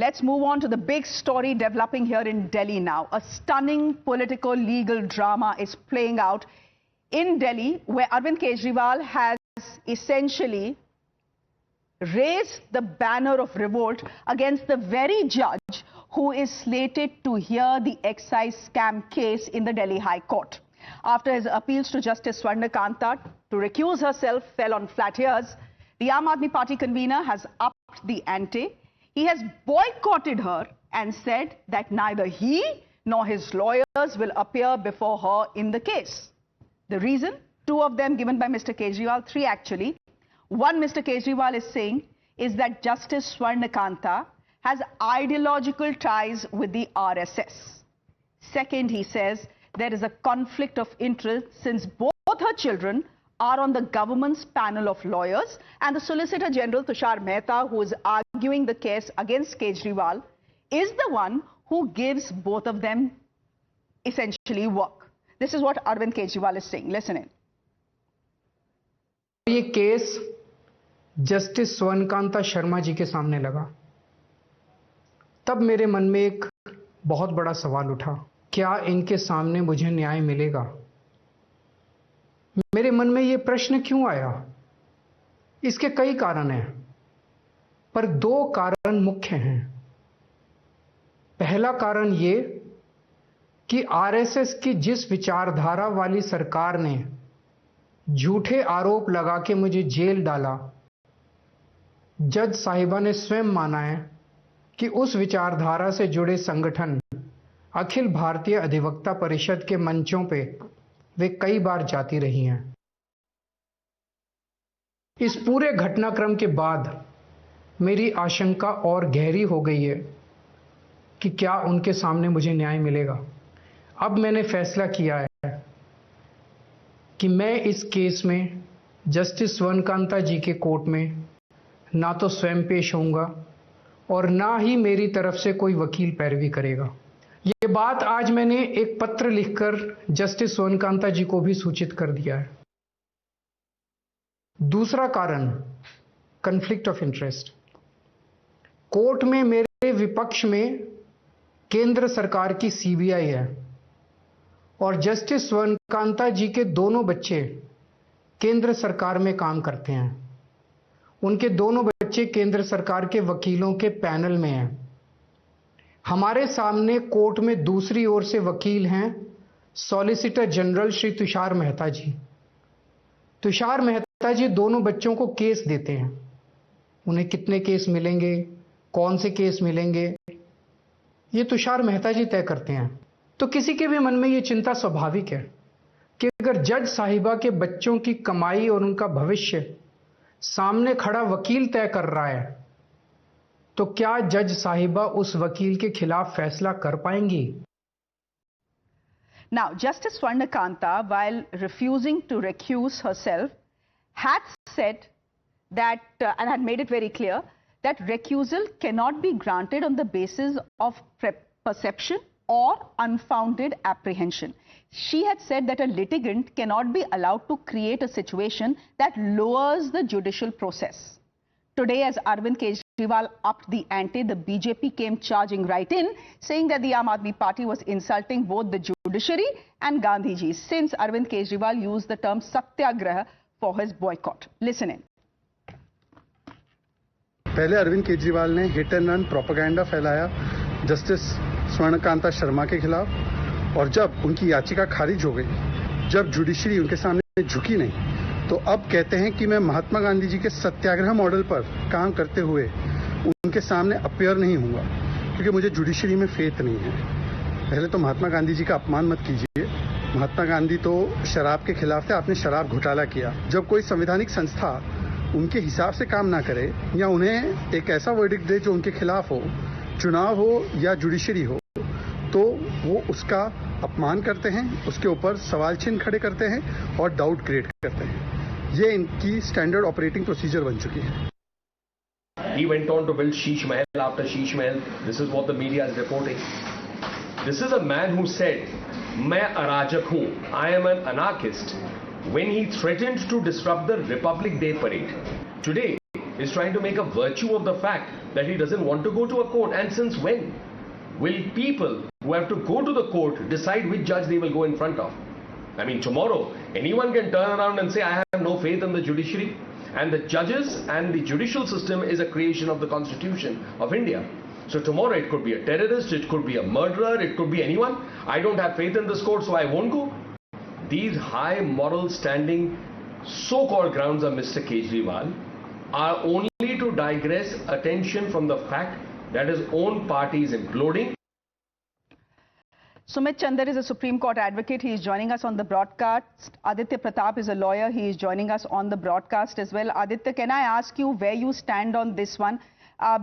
Let's move on to the big story developing here in Delhi now. A stunning political legal drama is playing out in Delhi, where Arvind Kejriwal has essentially raised the banner of revolt against the very judge who is slated to hear the excise scam case in the Delhi High Court. After his appeals to Justice Swarnakanta to recuse herself fell on flat ears, the Aam Aadmi Party convener has upped the ante. He has boycotted her and said that neither he nor his lawyers will appear before her in the case. The reason? Two of them given by Mr. Kejriwal, three actually. One Mr. Kejriwal is saying is that Justice Swarnakanta has ideological ties with the RSS. Second, he says there is a conflict of interest since both her children are on the government's panel of lawyers, and the Solicitor General Tushar Mehta, who is arguing the case against Kejriwal, is the one who gives both of them essentially work. This is what Arvind Kejriwal is saying. Listen in. ये case justice स्वर्णकांता Sharma ji के सामने लगा, तब मेरे मन में एक बहुत बड़ा सवाल उठा, क्या इनके सामने मुझे न्याय मिलेगा? मेरे मन में ये प्रश्न क्यों आया? इसके कई कारण हैं, पर दो कारण मुख्य हैं। पहला कारण ये कि आरएसएस की जिस विचारधारा वाली सरकार ने झूठे आरोप लगा के मुझे जेल डाला, जज साहिबा ने स्वयं माना है कि उस विचारधारा से जुड़े संगठन अखिल भारतीय अधिवक्ता परिषद के मंचों पे वे कई बार जाती रही हैं। इस पूरे घटनाक्रम के बाद मेरी आशंका और गहरी हो गई है कि क्या उनके सामने मुझे न्याय मिलेगा। अब मैंने फैसला किया है कि मैं इस केस में जस्टिस स्वर्णकांता जी के कोर्ट में ना तो स्वयं पेश होऊंगा और ना ही मेरी तरफ से कोई वकील पैरवी करेगा। ये बात आज मैंने एक पत्र लिखकर जस्टिस स्वर्णकांता जी को भी सूचित कर दिया है। दूसरा कारण, कॉन्फ्लिक्ट ऑफ इंटरेस्ट। कोर्ट में मेरे विपक्ष में केंद्र सरकार की सीबीआई है और जस्टिस स्वर्णकांता जी के दोनों बच्चे केंद्र सरकार में काम करते हैं। उनके दोनों बच्चे केंद्र सरकार के वकीलों के पैनल में हैं। हमारे सामने कोर्ट में दूसरी ओर से वकील हैं सॉलिसिटर जनरल श्री तुषार मेहता जी। तुषार मेहता जी दोनों बच्चों को केस देते हैं। उन्हें कितने केस मिलेंगे, कौन से केस मिलेंगे, ये तुषार मेहता जी तय करते हैं। तो किसी के भी मन में ये चिंता स्वाभाविक है कि अगर जज साहिबा के बच्चों की कमाई और उनका भविष्य सामने खड़ा वकील तय कर रहा है, तो क्या जज साहिबा उस वकील के खिलाफ फैसला कर पाएंगी? Now, Justice Swarnakanta, while refusing to recuse herself, had said that, and had made it very clear, that recusal cannot be granted on the basis of perception or unfounded apprehension. She had said that a litigant cannot be allowed to create a situation that lowers the judicial process. Today, as Arvind Kejriwal upped the ante, the BJP came charging right in, saying that the Aam Aadmi Party was insulting both the judiciary and Gandhiji, since Arvind Kejriwal used the term satyagraha for his boycott. Listen in. पहले अरविंद केजरीवाल ने hit and run propaganda फैलाया justice स्वर्णकांता Sharma के खिलाफ, और जब उनकी याचिका खारिज हो गई, जब जुडिशरी उनके सामने झुकी नहीं, तो अब कहते हैं कि मैं महात्मा गांधी जी के सत्याग्रह मॉडल पर काम करते हुए उनके सामने अपीयर नहीं हूँगा, क्योंकि मुझे जुडिशरी में फेथ नहीं है। पहले तो महात्मा गांधी जी का अपमान मत कीजिए। महात्मा गांधी तो शराब के खिलाफ थे, आपने शराब घोटाला किया। जब कोई संवैधानिक संस्था उनके हिसाब से काम ना करे या उन्हें एक ऐसा वर्डिक्ट दे जो उनके खिलाफ हो, चुनाव हो या जुडिशरी हो, तो वो उसका अपमान करते हैं, उसके ऊपर सवाल चिन्ह खड़े करते हैं और डाउट क्रिएट करते हैं। ये इनकी स्टैंडर्ड ऑपरेटिंग प्रोसीजर बन चुकी है। He went on to build Sheesh Mahal after Sheesh Mahal. This is what the media is reporting. This is a man who said, "मैं अराजक हूँ, I am an anarchist," when he threatened to disrupt the Republic Day parade. Today is trying to make a virtue of the fact that he doesn't want to go to a court. And since when will people who have to go to the court decide which judge they will go in front of? I mean, tomorrow anyone can turn around and say, I have no faith in the judiciary, and the judges and the judicial system is a creation of the Constitution of India. So tomorrow it could be a terrorist, it could be a murderer, it could be anyone. I don't have faith in this court, so I won't go. These high moral standing so-called grounds of Mr. Kejriwal are only to digress attention from the fact that his own party is imploding. Sumit Chandar is a Supreme Court advocate. He is joining us on the broadcast. Aditya Pratap is a lawyer. He is joining us on the broadcast as well. Aditya, can I ask you where you stand on this one?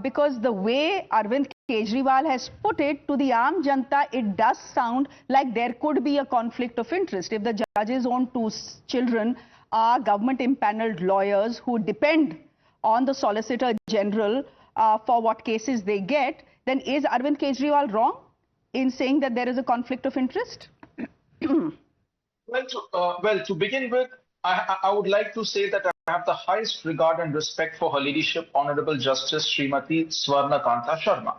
Because the way Arvind Kejriwal has put it to the Aam Janta, it does sound like there could be a conflict of interest. If the judge's own two children are government impaneled lawyers who depend on the Solicitor General for what cases they get, then is Arvind Kejriwal wrong in saying that there is a conflict of interest? Well, to begin with, I would like to say that I have the highest regard and respect for Her Ladyship, Honorable Justice Srimati Swarnakanta Sharma.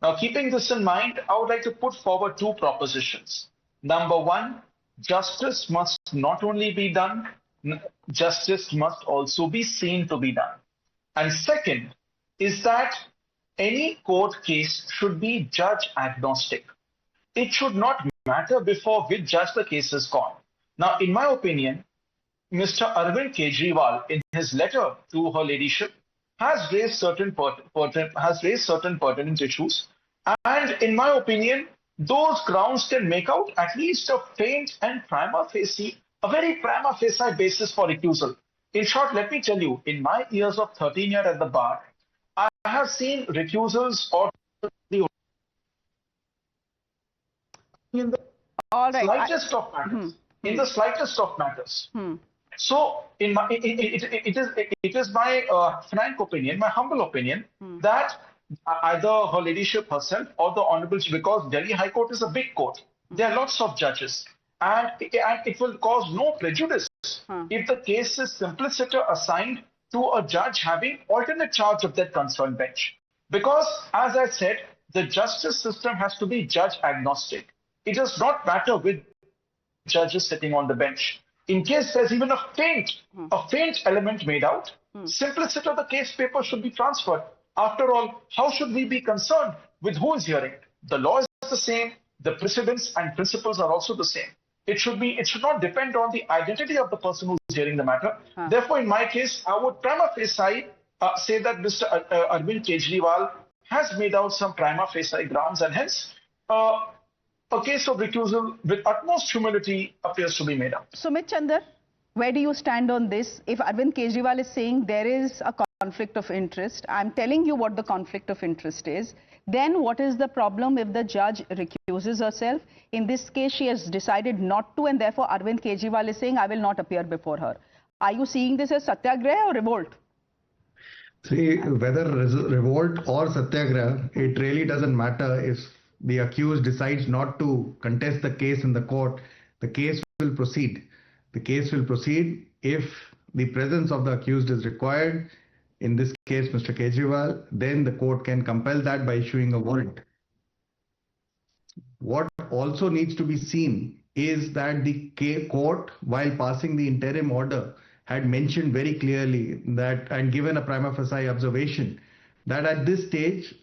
Now, keeping this in mind, I would like to put forward two propositions. Number one, justice must not only be done, justice must also be seen to be done. And second is that any court case should be judge agnostic. It should not matter before which judge the case is gone. Now, in my opinion, Mr. Arvind Kejriwal, in his letter to Her Ladyship, has raised certain pertinent issues. And in my opinion, those grounds can make out at least a faint and a very prima facie basis for recusal. In short, let me tell you, in my years of 13 years at the bar, I have seen recusals or in the slightest of matters. In the slightest of matters. So, it is my frank opinion, my humble opinion, that either Her Ladyship herself or the Honorable, because Delhi High Court is a big court, there are lots of judges, and it will cause no prejudice if the case is simpliciter assigned to a judge having alternate charge of that concerned bench. Because, as I said, the justice system has to be judge agnostic. It does not matter which judges sitting on the bench. In case there's even a faint element made out, simpliciter the case paper should be transferred. After all, how should we be concerned with who is hearing? The law is the same, the precedents and principles are also the same. It should not depend on the identity of the person who's hearing the matter. Therefore, in my case, I would prima facie say that Mr. Arvind Kejriwal has made out some prima facie grounds, and hence a case of recusal with utmost humility appears to be made out. Sumit Chandar, where do you stand on this? If Arvind Kejriwal is saying there is a conflict of interest, I'm telling you what the conflict of interest is, then what is the problem if the judge recuses herself? In this case, she has decided not to, and therefore Arvind Kejriwal is saying, I will not appear before her. Are you seeing this as satyagraha or revolt? See, whether revolt or satyagraha, it really doesn't matter. If the accused decides not to contest the case in the court, the case will proceed. The case will proceed if the presence of the accused is required. In this case, Mr. Kejriwal, then the court can compel that by issuing a warrant. What also needs to be seen is that the court, while passing the interim order, had mentioned very clearly that, and given a prima facie observation, that at this stage,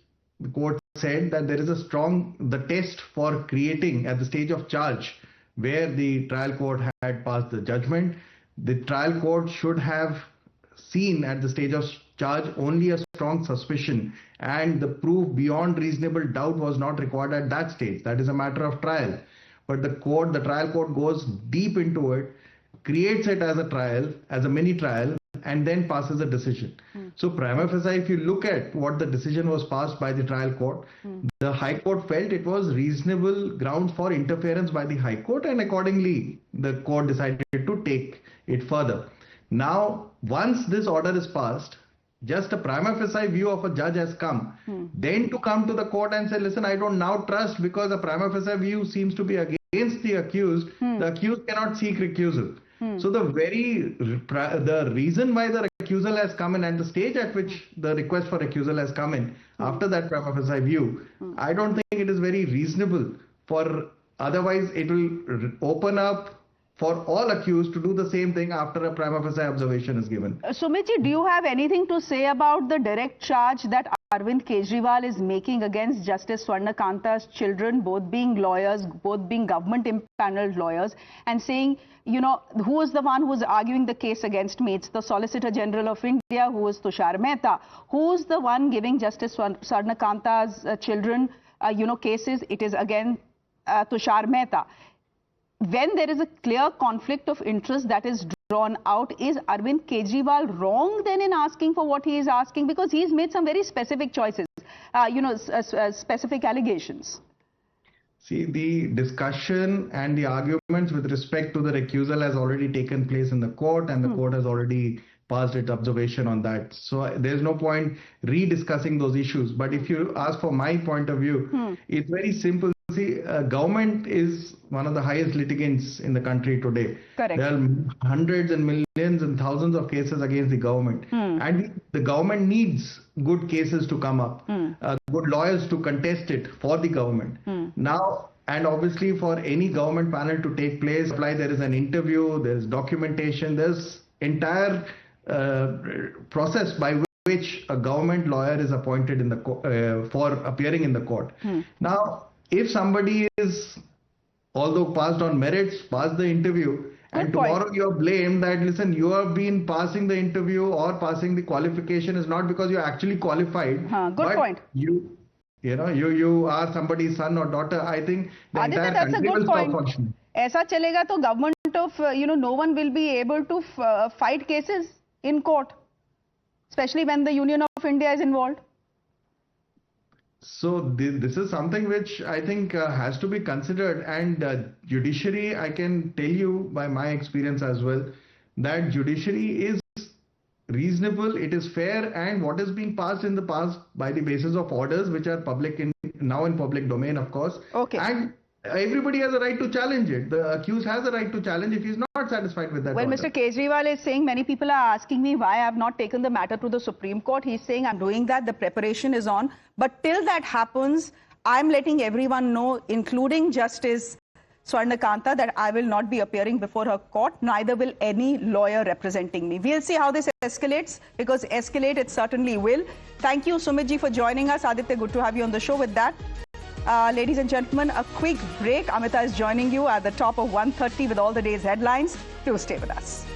the court said that there is the test for creating at the stage of charge, where the trial court had passed the judgment, the trial court should have seen at the stage of charge only a strong suspicion, and the proof beyond reasonable doubt was not required at that stage. That is a matter of trial. But the trial court goes deep into it, creates it as a trial, as a mini trial, and then passes a decision. So prima facie, if you look at what the decision was passed by the trial court, the High Court felt it was reasonable grounds for interference by the High Court, and accordingly the court decided to take it further. Now, once this order is passed, just a prima facie view of a judge has come. Then to come to the court and say, listen, I don't now trust because a prima facie view seems to be against the accused. The accused cannot seek recusal. So the reason why the recusal has come in and the stage at which the request for recusal has come in, after that prima facie view, I don't think it is very reasonable for, otherwise it will open up for all accused to do the same thing after a prima facie observation is given. Sumitji, do you have anything to say about the direct charge that Arvind Kejriwal is making against Justice Swarnakanta's children, both being lawyers, both being government impaneled lawyers, and saying, you know, who is the one who is arguing the case against me? It's the Solicitor General of India, who is Tushar Mehta. Who's the one giving Justice Swarnakanta's children, cases? It is again Tushar Mehta. When there is a clear conflict of interest that is drawn out, is Arvind Kejriwal wrong then in asking for what he is asking? Because he's made some very specific choices, specific allegations. See, the discussion and the arguments with respect to the recusal has already taken place in the court, and the court has already passed its observation on that. So there's no point rediscussing those issues. But if you ask for my point of view, it's very simple. See, government is one of the highest litigants in the country today. Correct. There are hundreds and millions and thousands of cases against the government. And the government needs good cases to come up, good lawyers to contest it for the government. Now, and obviously for any government panel to take place, there is an interview, there's documentation, there's entire process by which a government lawyer is appointed in the for appearing in the court. Now, if somebody is, although passed on merits, passed the interview, and tomorrow you are blamed that, listen, you have been passing the interview or passing the qualification is not because you are actually qualified. Good point. You are somebody's son or daughter. I think the entire country will stop functioning. Aisa chalega to government of, no one will be able to fight cases in court, especially when the Union of India is involved. So this is something which I think has to be considered, and judiciary, I can tell you by my experience as well, that judiciary is reasonable, it is fair, and what is being passed in the past by the basis of orders which are now in public domain, of course. Okay. And everybody has a right to challenge it. The accused has a right to challenge if he's not satisfied with that. Well, order. Mr. Kejriwal is saying, many people are asking me why I have not taken the matter to the Supreme Court. He's saying I'm doing that, the preparation is on. But till that happens, I'm letting everyone know, including Justice Swarnakanta, that I will not be appearing before her court, neither will any lawyer representing me. We'll see how this escalates, because escalate it certainly will. Thank you, Sumitji, for joining us. Aditya, good to have you on the show. With that, ladies and gentlemen, a quick break. Amita is joining you at the top of 1:30 with all the day's headlines. Do stay with us.